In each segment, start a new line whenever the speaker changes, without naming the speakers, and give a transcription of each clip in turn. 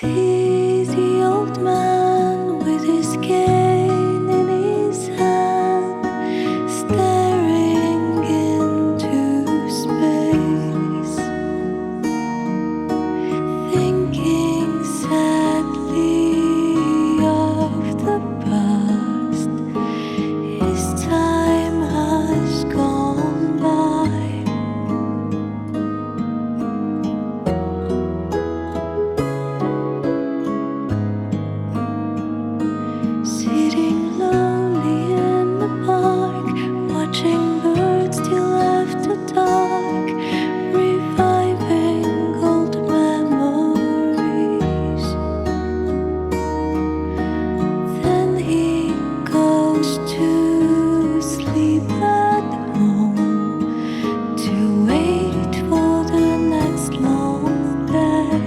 See the old man with his cane in his hand, staring into space, thinking sadly of the past. His time has gone by. Sitting lonely in the park, watching birds till after dark, reviving old memories. Then he goes to sleep at home to wait for the next long day.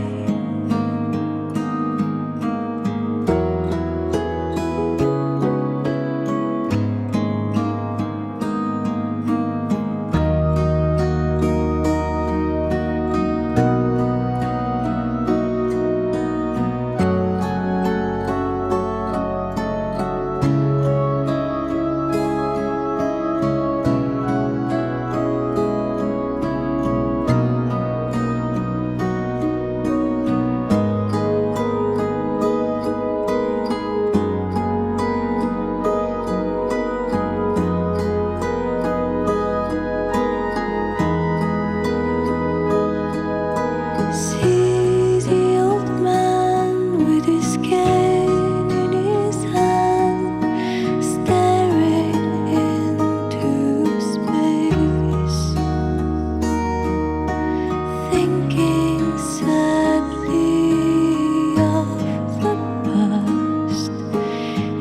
See the old man with his cane in his hand, staring into space, thinking sadly of the past.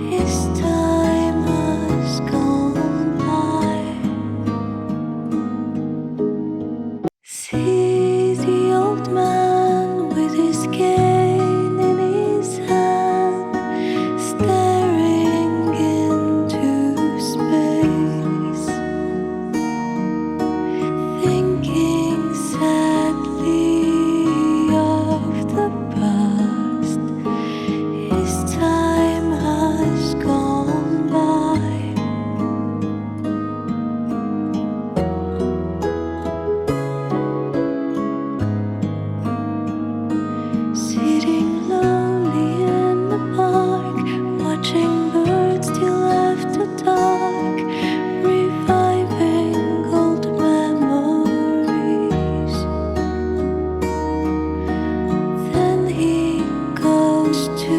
His time has gone by. See the old man with his cane in his hand, staring into space, thinking sadly of the past. His time has gone by. Sitting lonely in the park, watching birds till after dark, reviving old memories. Then he goes to